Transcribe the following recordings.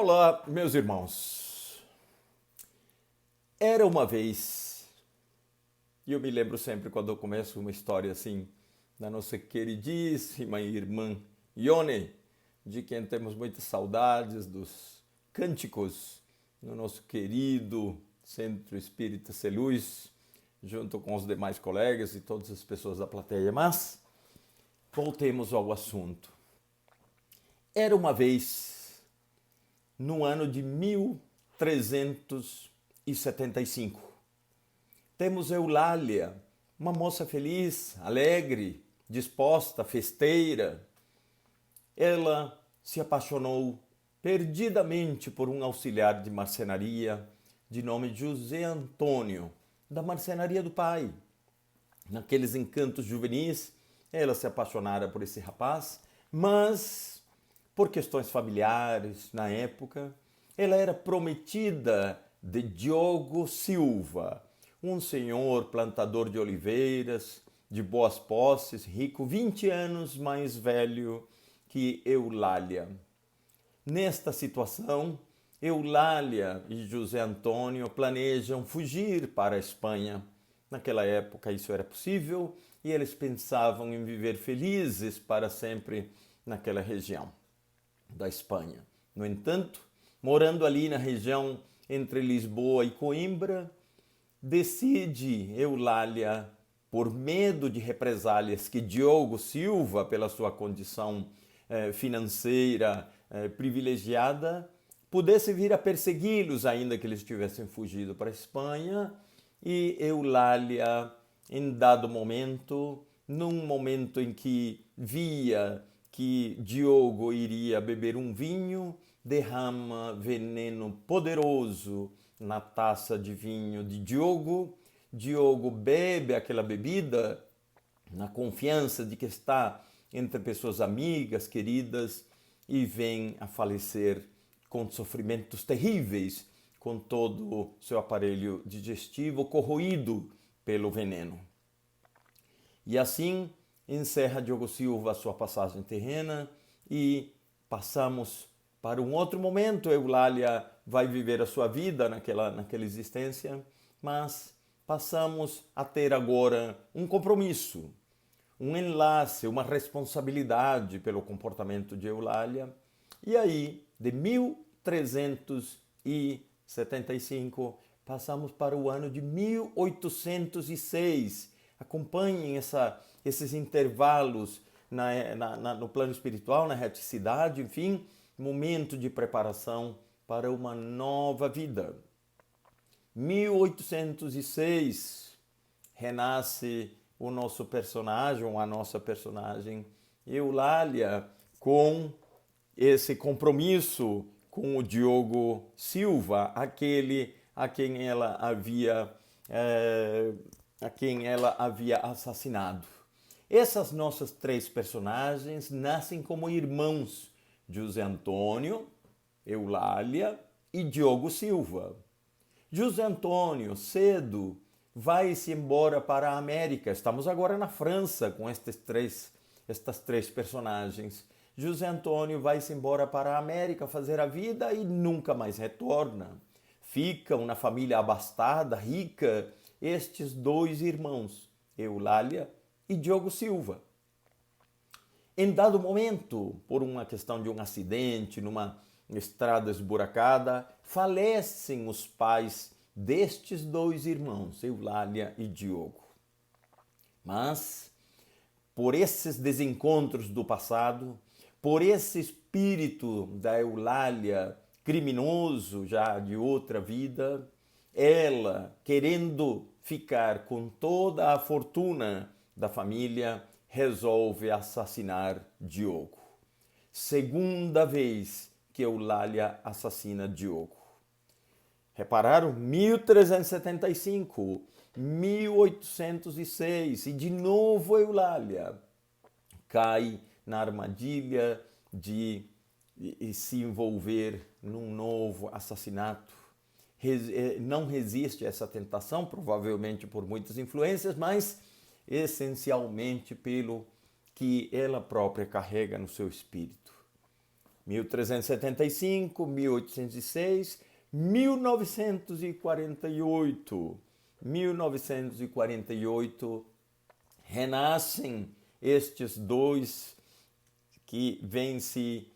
Olá, meus irmãos. Era uma vez, e eu me lembro sempre quando eu começo uma história assim, da nossa queridíssima irmã Ione, de quem temos muitas saudades dos cânticos no nosso querido Centro Espírita Seluz, junto com os demais colegas e todas as pessoas da plateia. Mas voltemos ao assunto. Era uma vez, no ano de 1375. Temos Eulália, uma moça feliz, alegre, disposta, festeira. Ela se apaixonou perdidamente por um auxiliar de marcenaria de nome José Antônio, da marcenaria do pai. Naqueles encantos juvenis, ela se apaixonara por esse rapaz, mas por questões familiares, na época, ela era prometida de Diogo Silva, um senhor plantador de oliveiras, de boas posses, rico, 20 anos mais velho que Eulália. Nesta situação, Eulália e José Antônio planejam fugir para a Espanha. Naquela época isso era possível e eles pensavam em viver felizes para sempre naquela região da Espanha. No entanto, morando ali na região entre Lisboa e Coimbra, decide Eulália, por medo de represálias que Diogo Silva, pela sua condição financeira privilegiada, pudesse vir a persegui-los, ainda que eles tivessem fugido para a Espanha, e Eulália, em dado momento, num momento em que via que Diogo iria beber um vinho, derrama veneno poderoso na taça de vinho de Diogo. Diogo bebe aquela bebida na confiança de que está entre pessoas amigas, queridas, e vem a falecer com sofrimentos terríveis, com todo o seu aparelho digestivo corroído pelo veneno. E assim encerra Diogo Silva a sua passagem terrena e passamos para um outro momento. Eulália vai viver a sua vida naquela existência, mas passamos a ter agora um compromisso, um enlace, uma responsabilidade pelo comportamento de Eulália. E aí, de 1375, passamos para o ano de 1806. Acompanhem esses intervalos no plano espiritual, na reticidade, enfim, momento de preparação para uma nova vida. 1806, renasce o nosso personagem, ou a nossa personagem, Eulália, com esse compromisso com o Diogo Silva, aquele a quem ela havia assassinado. Essas nossas três personagens nascem como irmãos: José Antônio, Eulália e Diogo Silva. José Antônio, cedo, vai-se embora para a América. Estamos agora na França com estas três personagens. José Antônio vai-se embora para a América fazer a vida e nunca mais retorna. Ficam na família abastada, rica, estes dois irmãos, Eulália e Diogo Silva. Em dado momento, por uma questão de um acidente, numa estrada esburacada, falecem os pais destes dois irmãos, Eulália e Diogo. Mas, por esses desencontros do passado, por esse espírito da Eulália criminoso já de outra vida, ela, querendo ficar com toda a fortuna da família, resolve assassinar Diogo. Segunda vez que Eulália assassina Diogo. Repararam? 1375, 1806, e de novo Eulália cai na armadilha de se envolver num novo assassinato. Não resiste a essa tentação, provavelmente por muitas influências, mas essencialmente pelo que ela própria carrega no seu espírito. 1375, 1806, 1948. 1948 renascem estes dois que vêm se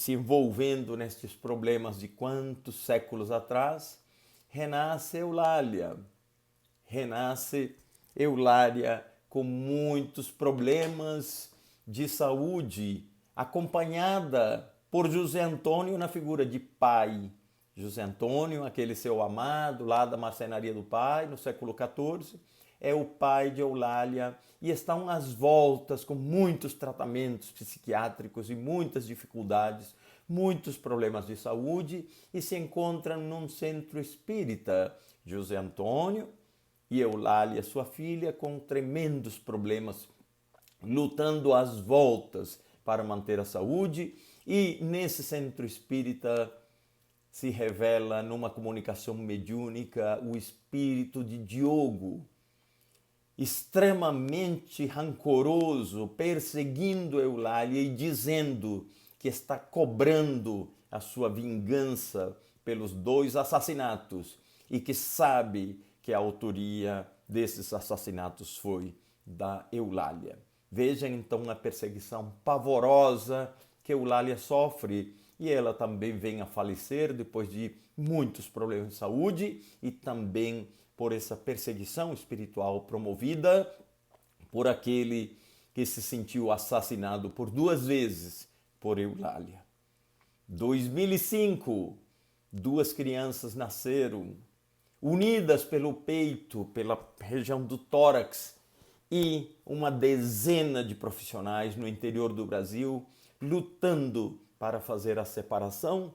envolvendo nestes problemas de quantos séculos atrás. Renasce Eulália. Renasce Eulália com muitos problemas de saúde, acompanhada por José Antônio na figura de pai. José Antônio, aquele seu amado lá da marcenaria do pai, no século XIV, é o pai de Eulália e estão às voltas com muitos tratamentos psiquiátricos e muitas dificuldades, muitos problemas de saúde e se encontram num centro espírita. José Antônio e Eulália, sua filha, com tremendos problemas, lutando às voltas para manter a saúde, e nesse centro espírita se revela numa comunicação mediúnica o espírito de Diogo, extremamente rancoroso, perseguindo Eulália e dizendo que está cobrando a sua vingança pelos dois assassinatos e que sabe que a autoria desses assassinatos foi da Eulália. Vejam então a perseguição pavorosa que Eulália sofre, e ela também vem a falecer depois de muitos problemas de saúde e também por essa perseguição espiritual promovida por aquele que se sentiu assassinado por 2 vezes por Eulália. 2005, 2 crianças nasceram, unidas pelo peito, pela região do tórax, e uma dezena de profissionais no interior do Brasil lutando para fazer a separação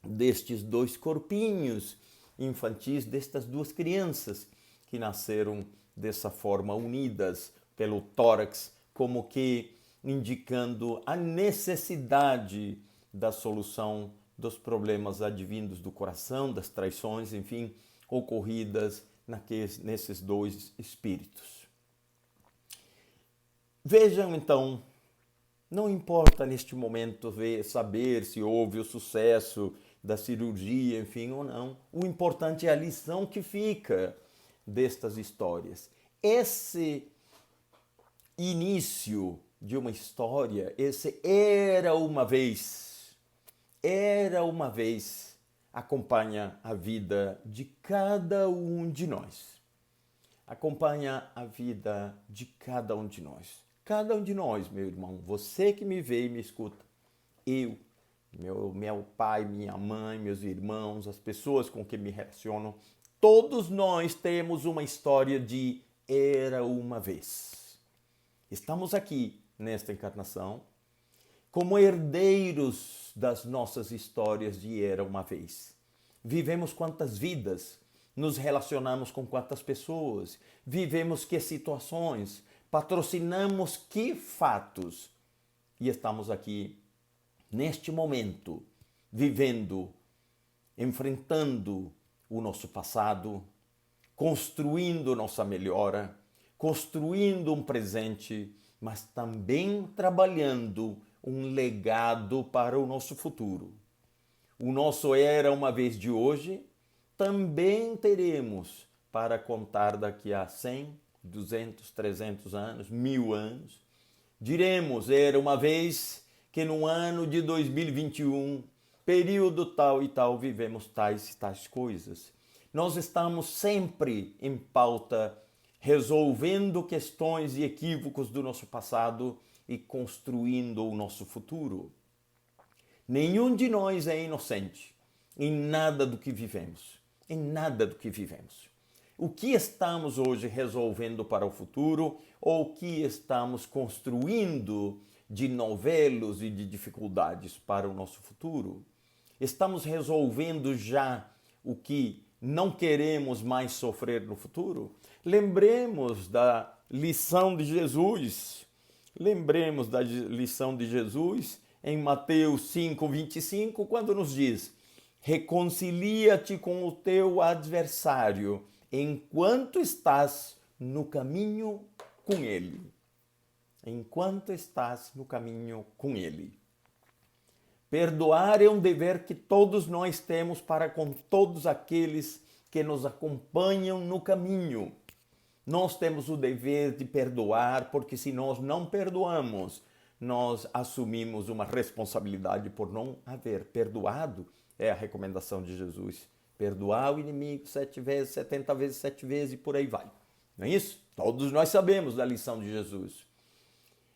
destes 2 corpinhos infantis, destas 2 crianças que nasceram dessa forma, unidas pelo tórax, como que indicando a necessidade da solução dos problemas advindos do coração, das traições, enfim, ocorridas nesses 2 espíritos. Vejam então, não importa neste momento saber se houve o sucesso da cirurgia, enfim, ou não. O importante é a lição que fica destas histórias. Esse início de uma história, esse era uma vez, acompanha a vida de cada um de nós. Acompanha a vida de cada um de nós. Cada um de nós, meu irmão, você que me vê e me escuta, eu, meu pai, minha mãe, meus irmãos, as pessoas com quem me relaciono, todos nós temos uma história de era uma vez. Estamos aqui nesta encarnação como herdeiros das nossas histórias de era uma vez. Vivemos quantas vidas, nos relacionamos com quantas pessoas, vivemos que situações, patrocinamos que fatos e estamos aqui neste momento, vivendo, enfrentando o nosso passado, construindo nossa melhora, construindo um presente, mas também trabalhando um legado para o nosso futuro. O nosso era uma vez de hoje, também teremos para contar daqui a 100, 200, 300 anos, 1000 anos. Diremos, era uma vez que no ano de 2021, período tal e tal, vivemos tais e tais coisas. Nós estamos sempre em pauta, resolvendo questões e equívocos do nosso passado e construindo o nosso futuro. Nenhum de nós é inocente em nada do que vivemos, em nada do que vivemos. O que estamos hoje resolvendo para o futuro ou o que estamos construindo de novelos e de dificuldades para o nosso futuro? Estamos resolvendo já o que não queremos mais sofrer no futuro? Lembremos da lição de Jesus. Lembremos da lição de Jesus em Mateus 5:25, quando nos diz: reconcilia-te com o teu adversário enquanto estás no caminho com ele. Enquanto estás no caminho com ele. Perdoar é um dever que todos nós temos para com todos aqueles que nos acompanham no caminho. Nós temos o dever de perdoar, porque se nós não perdoamos, nós assumimos uma responsabilidade por não haver perdoado. É a recomendação de Jesus. Perdoar o inimigo 7 vezes, 70 vezes, 7 vezes e por aí vai. Não é isso? Todos nós sabemos da lição de Jesus.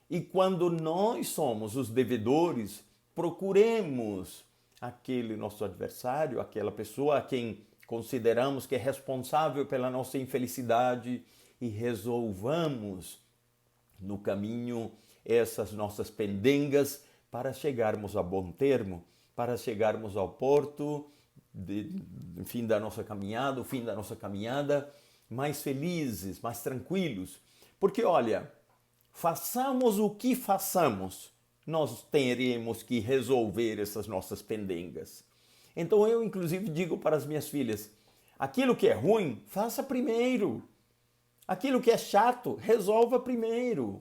E quando nós somos os devedores, procuremos aquele nosso adversário, aquela pessoa a quem consideramos que é responsável pela nossa infelicidade e resolvamos no caminho essas nossas pendengas para chegarmos a bom termo, para chegarmos ao porto, fim da nossa caminhada, o fim da nossa caminhada, mais felizes, mais tranquilos. Porque olha, façamos o que façamos, nós teremos que resolver essas nossas pendengas. Então eu, inclusive, digo para as minhas filhas, aquilo que é ruim, faça primeiro. Aquilo que é chato, resolva primeiro.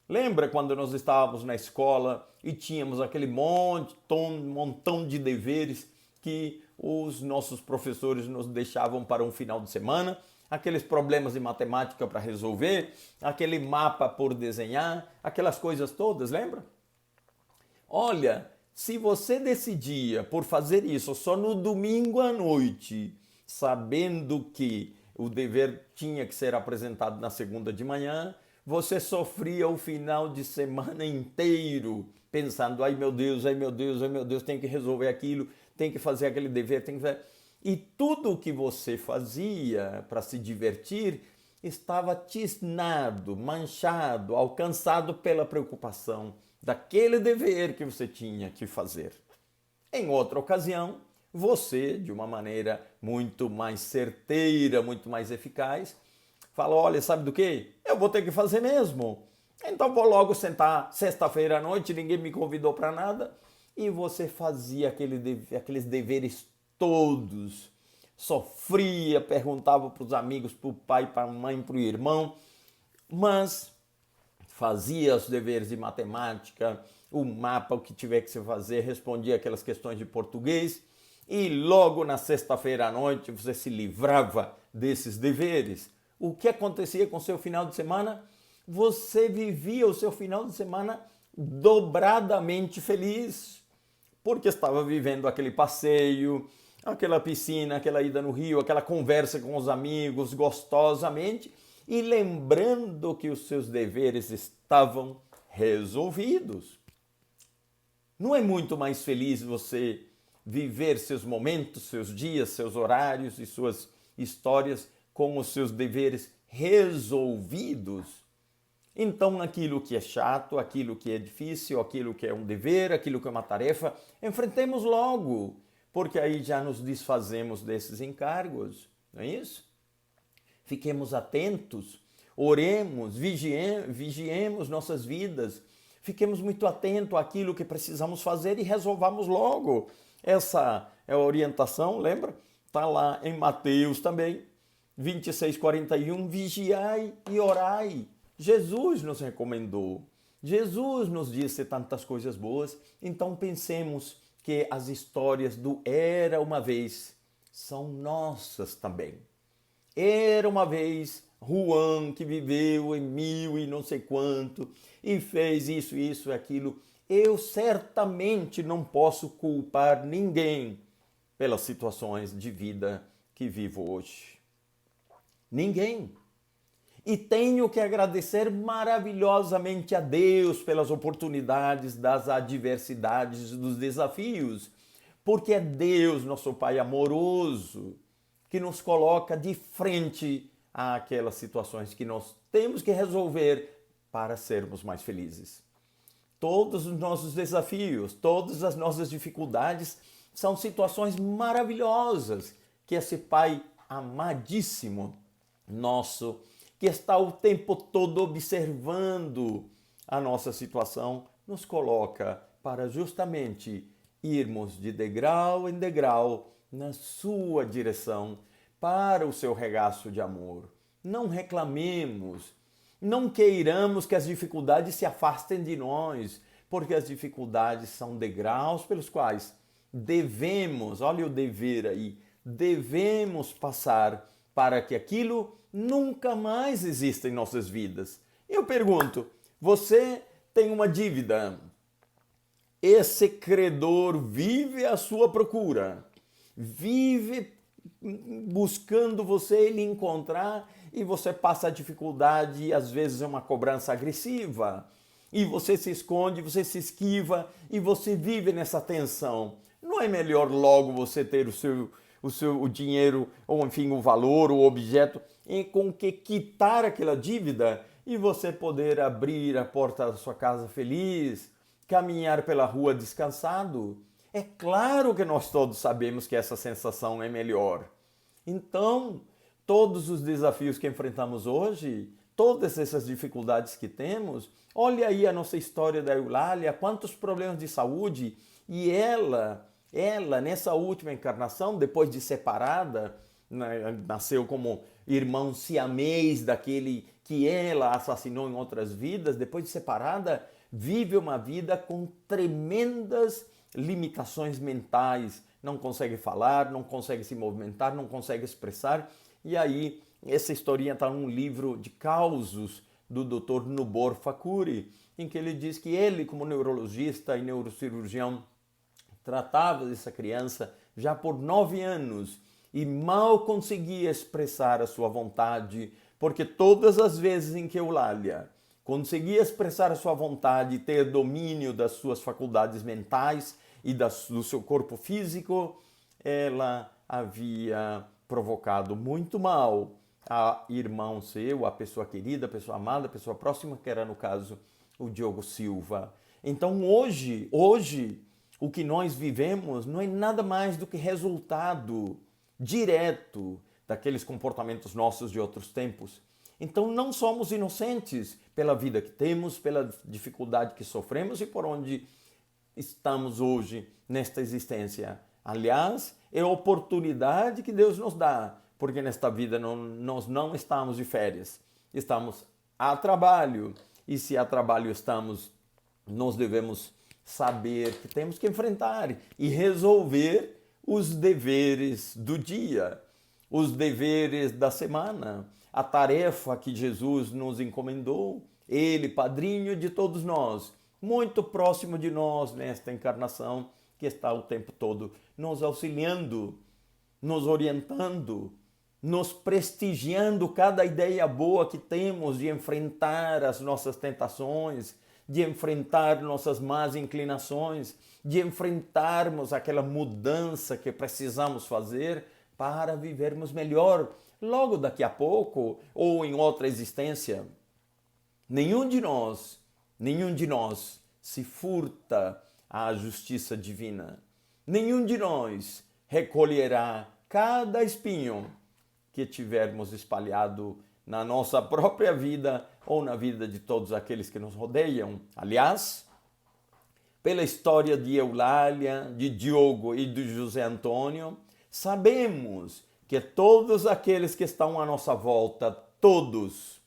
Lembra quando nós estávamos na escola e tínhamos aquele montão de deveres que os nossos professores nos deixavam para um final de semana? Aqueles problemas de matemática para resolver, aquele mapa por desenhar, aquelas coisas todas, lembra? Olha, se você decidia por fazer isso só no domingo à noite, sabendo que o dever tinha que ser apresentado na segunda de manhã, você sofria o final de semana inteiro, pensando, ai meu Deus, ai meu Deus, ai meu Deus, tem que resolver aquilo, tem que fazer aquele dever, tem que fazer... E tudo o que você fazia para se divertir estava tisnado, manchado, alcançado pela preocupação daquele dever que você tinha que fazer. Em outra ocasião, você, de uma maneira muito mais certeira, muito mais eficaz, fala, olha, sabe do quê? Eu vou ter que fazer mesmo. Então vou logo sentar sexta-feira à noite, ninguém me convidou para nada. E você fazia aqueles deveres todos. Sofria, perguntava para os amigos, para o pai, para a mãe, para o irmão. Mas fazia os deveres de matemática, o mapa, o que tiver que se fazer, respondia aquelas questões de português. E logo na sexta-feira à noite você se livrava desses deveres. O que acontecia com o seu final de semana? Você vivia o seu final de semana dobradamente feliz, porque estava vivendo aquele passeio, aquela piscina, aquela ida no rio, aquela conversa com os amigos gostosamente e lembrando que os seus deveres estavam resolvidos. Não é muito mais feliz você viver seus momentos, seus dias, seus horários e suas histórias com os seus deveres resolvidos? Então, aquilo que é chato, aquilo que é difícil, aquilo que é um dever, aquilo que é uma tarefa, enfrentemos logo, porque aí já nos desfazemos desses encargos, não é isso? Fiquemos atentos, oremos, vigiemos nossas vidas, fiquemos muito atentos àquilo que precisamos fazer e resolvamos logo. Essa é a orientação, lembra? Está lá em Mateus também, 26:41, vigiai e orai. Jesus nos recomendou, Jesus nos disse tantas coisas boas, então pensemos que as histórias do Era Uma Vez são nossas também. Era uma vez Juan que viveu em 1000 e não sei quanto e fez isso, isso e aquilo. Eu certamente não posso culpar ninguém pelas situações de vida que vivo hoje. Ninguém. E tenho que agradecer maravilhosamente a Deus pelas oportunidades, das adversidades, dos desafios, porque é Deus, nosso Pai amoroso, que nos coloca de frente àquelas situações que nós temos que resolver para sermos mais felizes. Todos os nossos desafios, todas as nossas dificuldades são situações maravilhosas que esse Pai amadíssimo nosso, que está o tempo todo observando a nossa situação, nos coloca para justamente irmos de degrau em degrau na sua direção, para o seu regaço de amor. Não reclamemos, não queiramos que as dificuldades se afastem de nós, porque as dificuldades são degraus pelos quais devemos, olha o dever aí, devemos passar para que aquilo nunca mais exista em nossas vidas. Eu pergunto, você tem uma dívida, esse credor vive à sua procura, vive buscando você ele encontrar e você passa a dificuldade e às vezes é uma cobrança agressiva e você se esconde, você se esquiva e você vive nessa tensão. Não é melhor logo você ter o dinheiro ou enfim o valor, o objeto com que quitar aquela dívida e você poder abrir a porta da sua casa feliz, caminhar pela rua descansado? É claro que nós todos sabemos que essa sensação é melhor. Então, todos os desafios que enfrentamos hoje, todas essas dificuldades que temos, olha aí a nossa história da Eulália, quantos problemas de saúde, e ela nessa última encarnação, depois de separada, nasceu como irmão siamês daquele que ela assassinou em outras vidas, depois de separada, vive uma vida com tremendas limitações mentais, não consegue falar, não consegue se movimentar, não consegue expressar. E aí, essa historinha está num livro de causos do Dr. Nubor Fakuri, em que ele diz que ele, como neurologista e neurocirurgião, tratava dessa criança já por 9 anos e mal conseguia expressar a sua vontade, porque todas as vezes em que Eulália conseguia expressar a sua vontade e ter domínio das suas faculdades mentais e do seu corpo físico, ela havia provocado muito mal a irmão seu, a pessoa querida, a pessoa amada, a pessoa próxima, que era no caso o Diogo Silva. Então hoje, o que nós vivemos não é nada mais do que resultado direto daqueles comportamentos nossos de outros tempos. Então não somos inocentes pela vida que temos, pela dificuldade que sofremos e por onde estamos hoje nesta existência. Aliás, é a oportunidade que Deus nos dá, porque nesta vida nós não estamos de férias, estamos a trabalho. E se a trabalho estamos, nós devemos saber que temos que enfrentar e resolver os deveres do dia, os deveres da semana, a tarefa que Jesus nos encomendou, Ele, padrinho de todos nós, muito próximo de nós nesta encarnação, que está o tempo todo nos auxiliando, nos orientando, nos prestigiando cada ideia boa que temos de enfrentar as nossas tentações, de enfrentar nossas más inclinações, de enfrentarmos aquela mudança que precisamos fazer para vivermos melhor logo daqui a pouco ou em outra existência. Nenhum de nós se furta à justiça divina. Nenhum de nós recolherá cada espinho que tivermos espalhado na nossa própria vida ou na vida de todos aqueles que nos rodeiam. Aliás, pela história de Eulália, de Diogo e de José Antônio, sabemos que todos aqueles que estão à nossa volta, todos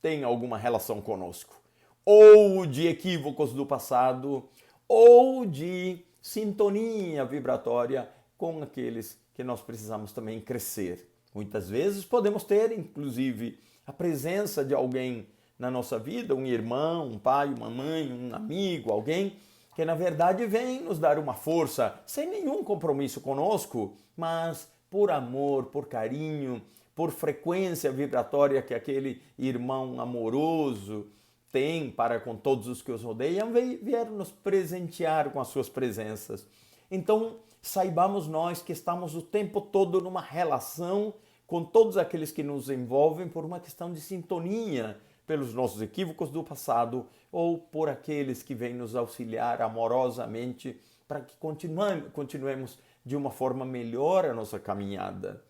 têm alguma relação conosco. Ou de equívocos do passado, ou de sintonia vibratória com aqueles que nós precisamos também crescer. Muitas vezes podemos ter, inclusive, a presença de alguém na nossa vida, um irmão, um pai, uma mãe, um amigo, alguém que na verdade vem nos dar uma força, sem nenhum compromisso conosco, mas por amor, por carinho, por frequência vibratória que aquele irmão amoroso tem para com todos os que os rodeiam, vieram nos presentear com as suas presenças. Então, saibamos nós que estamos o tempo todo numa relação com todos aqueles que nos envolvem por uma questão de sintonia, pelos nossos equívocos do passado ou por aqueles que vêm nos auxiliar amorosamente para que continuemos de uma forma melhor a nossa caminhada.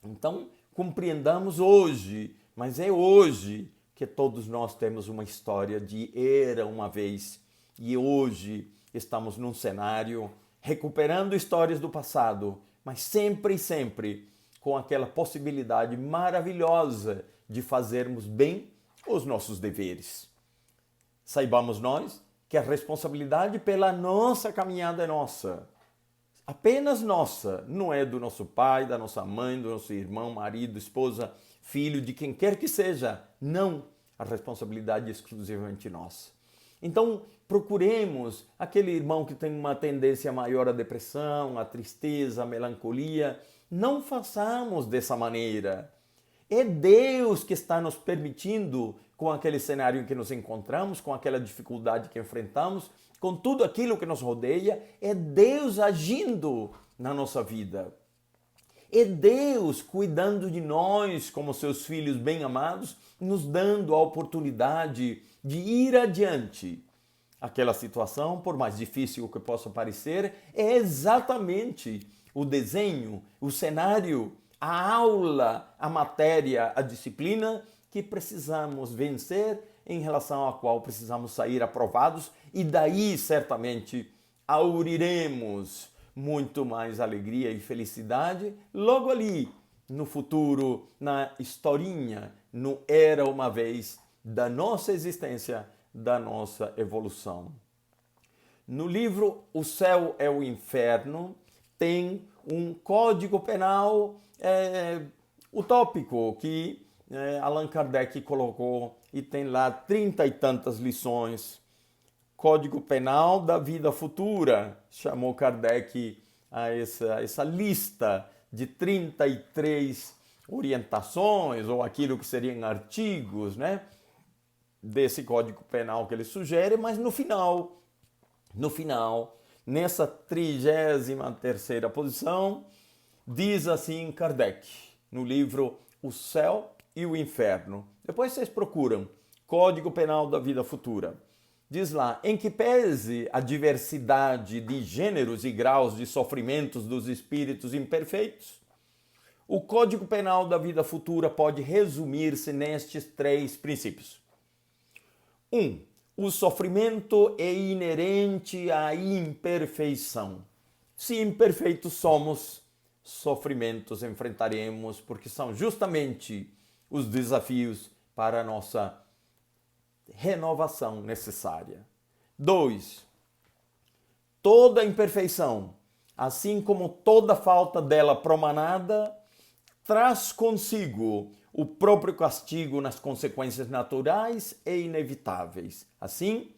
Então, compreendamos hoje, mas é hoje que todos nós temos uma história de era uma vez e hoje estamos num cenário recuperando histórias do passado, mas sempre com aquela possibilidade maravilhosa de fazermos bem os nossos deveres. Saibamos nós que a responsabilidade pela nossa caminhada é nossa. Apenas nossa, não é do nosso pai, da nossa mãe, do nosso irmão, marido, esposa, filho, de quem quer que seja. Não, a responsabilidade é exclusivamente nossa. Então, procuremos aquele irmão que tem uma tendência maior à depressão, à tristeza, à melancolia. Não façamos dessa maneira. É Deus que está nos permitindo, com aquele cenário em que nos encontramos, com aquela dificuldade que enfrentamos, com tudo aquilo que nos rodeia, é Deus agindo na nossa vida. É Deus cuidando de nós como seus filhos bem-amados, nos dando a oportunidade de ir adiante. Aquela situação, por mais difícil que possa parecer, é exatamente o desenho, o cenário, a aula, a matéria, a disciplina que precisamos vencer, em relação à qual precisamos sair aprovados, e daí certamente auriremos muito mais alegria e felicidade logo ali no futuro, na historinha, no era uma vez da nossa existência, da nossa evolução. No livro O Céu é o Inferno tem um código penal utópico que Allan Kardec colocou e tem lá 30 e tantas lições. Código Penal da Vida Futura, chamou Kardec a essa lista de 33 orientações, ou aquilo que seriam artigos, né, desse Código Penal que ele sugere, mas no final, nessa 33ª posição, diz assim Kardec, no livro O Céu e o Inferno. Depois vocês procuram Código Penal da Vida Futura. Diz lá, em que pese a diversidade de gêneros e graus de sofrimentos dos espíritos imperfeitos, o Código Penal da Vida Futura pode resumir-se nestes 3 princípios. 1. O sofrimento é inerente à imperfeição. Se imperfeitos somos, sofrimentos enfrentaremos, porque são justamente os desafios para a nossa renovação necessária. 2. Toda imperfeição, assim como toda falta dela promanada, traz consigo o próprio castigo nas consequências naturais e inevitáveis. Assim,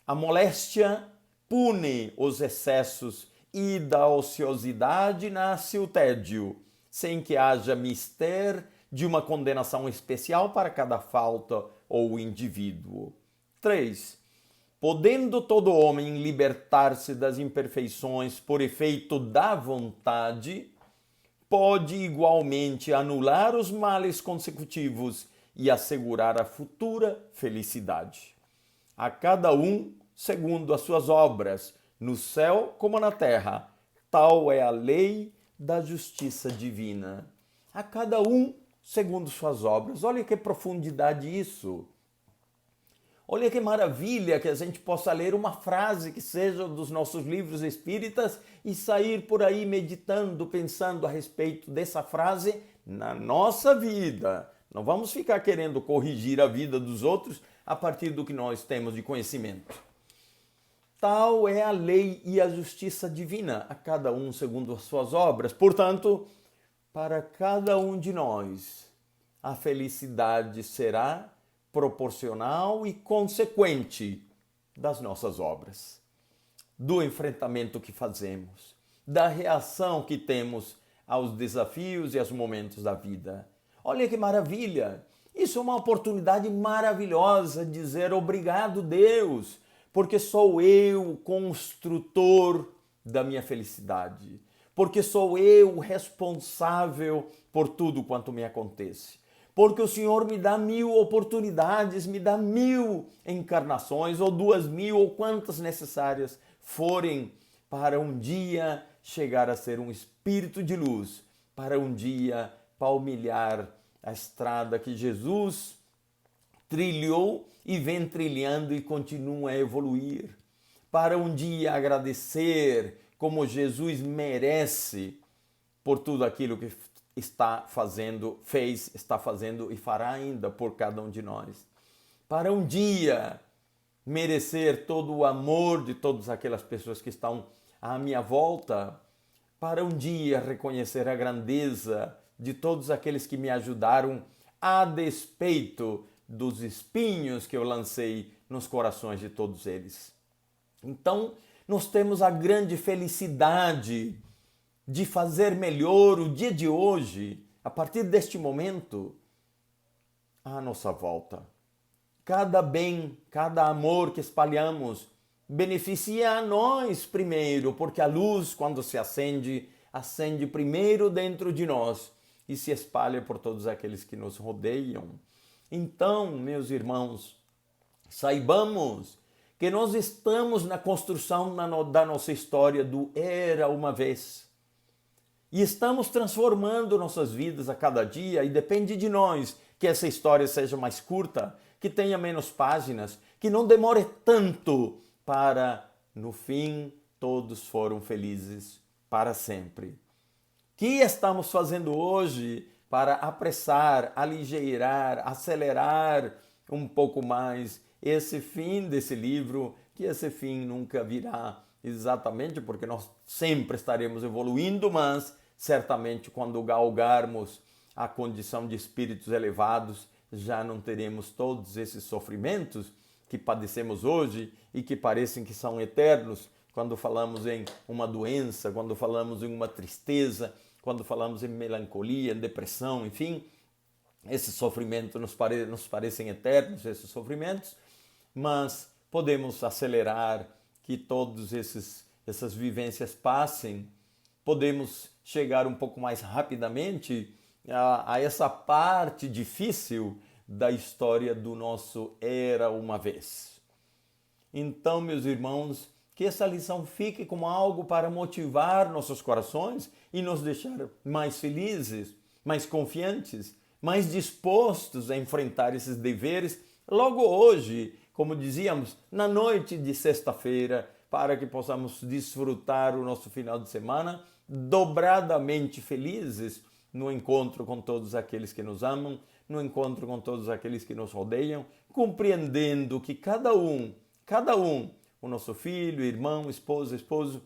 a moléstia pune os excessos e da ociosidade nasce o tédio, sem que haja mister de uma condenação especial para cada falta ou indivíduo. 3. Podendo todo homem libertar-se das imperfeições por efeito da vontade, pode igualmente anular os males consecutivos e assegurar a futura felicidade. A cada um segundo as suas obras, no céu como na terra, tal é a lei da justiça divina. A cada um segundo suas obras. Olha que profundidade isso. Olha que maravilha que a gente possa ler uma frase que seja dos nossos livros espíritas e sair por aí meditando, pensando a respeito dessa frase na nossa vida. Não vamos ficar querendo corrigir a vida dos outros a partir do que nós temos de conhecimento. Tal é a lei e a justiça divina, a cada um segundo as suas obras. Portanto, para cada um de nós, a felicidade será proporcional e consequente das nossas obras, do enfrentamento que fazemos, da reação que temos aos desafios e aos momentos da vida. Olha que maravilha! Isso é uma oportunidade maravilhosa de dizer obrigado, Deus, porque sou eu o construtor da minha felicidade, porque sou eu o responsável por tudo quanto me acontece. Porque o Senhor me dá 1000 oportunidades, me dá 1000 encarnações, ou 2000, ou quantas necessárias forem, para um dia chegar a ser um espírito de luz, para um dia palmilhar a estrada que Jesus trilhou e vem trilhando e continua a evoluir, para um dia agradecer como Jesus merece por tudo aquilo que está fazendo, está fazendo e fará ainda por cada um de nós. Para um dia merecer todo o amor de todas aquelas pessoas que estão à minha volta, para um dia reconhecer a grandeza de todos aqueles que me ajudaram a despeito dos espinhos que eu lancei nos corações de todos eles. Então, nós temos a grande felicidade de fazer melhor o dia de hoje, a partir deste momento, à nossa volta. Cada bem, cada amor que espalhamos beneficia a nós primeiro, porque a luz, quando se acende, acende primeiro dentro de nós e se espalha por todos aqueles que nos rodeiam. Então, meus irmãos, saibamos que nós estamos na construção da nossa história do Era uma Vez. E estamos transformando nossas vidas a cada dia e depende de nós que essa história seja mais curta, que tenha menos páginas, que não demore tanto para, no fim, todos foram felizes para sempre. O que estamos fazendo hoje para apressar, aligeirar, acelerar um pouco mais esse fim desse livro, que esse fim nunca virá exatamente porque nós sempre estaremos evoluindo, mas certamente quando galgarmos a condição de espíritos elevados, já não teremos todos esses sofrimentos que padecemos hoje e que parecem que são eternos, quando falamos em uma doença, quando falamos em uma tristeza, quando falamos em melancolia, em depressão, enfim, esses sofrimentos nos parecem eternos, esses sofrimentos, mas podemos acelerar que todas essas vivências passem, podemos chegar um pouco mais rapidamente a essa parte difícil da história do nosso Era uma Vez. Então, meus irmãos, que essa lição fique como algo para motivar nossos corações e nos deixar mais felizes, mais confiantes, mais dispostos a enfrentar esses deveres logo hoje, como dizíamos, na noite de sexta-feira, para que possamos desfrutar o nosso final de semana dobradamente felizes no encontro com todos aqueles que nos amam, no encontro com todos aqueles que nos rodeiam, compreendendo que cada um, o nosso filho, irmão, esposa, esposo,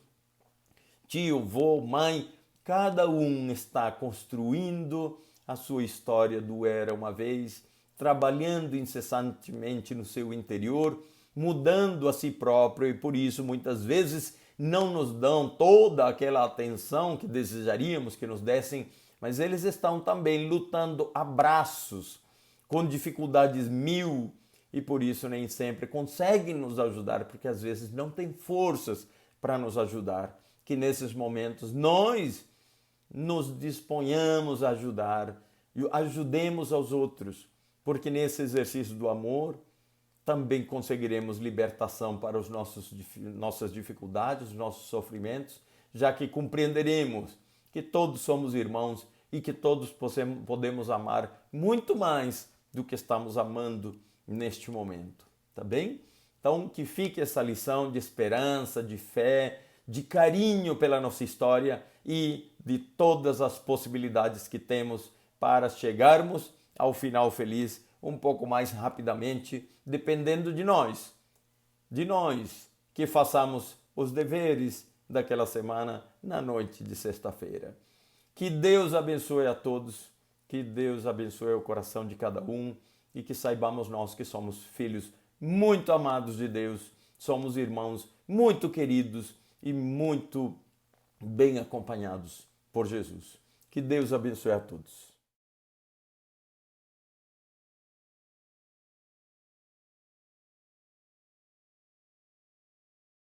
tio, vô, mãe, cada um está construindo a sua história do Era uma Vez, trabalhando incessantemente no seu interior, mudando a si próprio e por isso muitas vezes não nos dão toda aquela atenção que desejaríamos que nos dessem, mas eles estão também lutando a braços, com dificuldades mil, e por isso nem sempre conseguem nos ajudar, porque às vezes não têm forças para nos ajudar. Que nesses momentos nós nos disponhamos a ajudar e ajudemos aos outros, porque nesse exercício do amor também conseguiremos libertação para nossas dificuldades, os nossos sofrimentos, já que compreenderemos que todos somos irmãos e que todos podemos amar muito mais do que estamos amando neste momento, tá bem? Então, que fique essa lição de esperança, de fé, de carinho pela nossa história e de todas as possibilidades que temos para chegarmos ao final feliz um pouco mais rapidamente, dependendo de nós que façamos os deveres daquela semana na noite de sexta-feira. Que Deus abençoe a todos, que Deus abençoe o coração de cada um e que saibamos nós que somos filhos muito amados de Deus, somos irmãos muito queridos e muito bem acompanhados por Jesus. Que Deus abençoe a todos.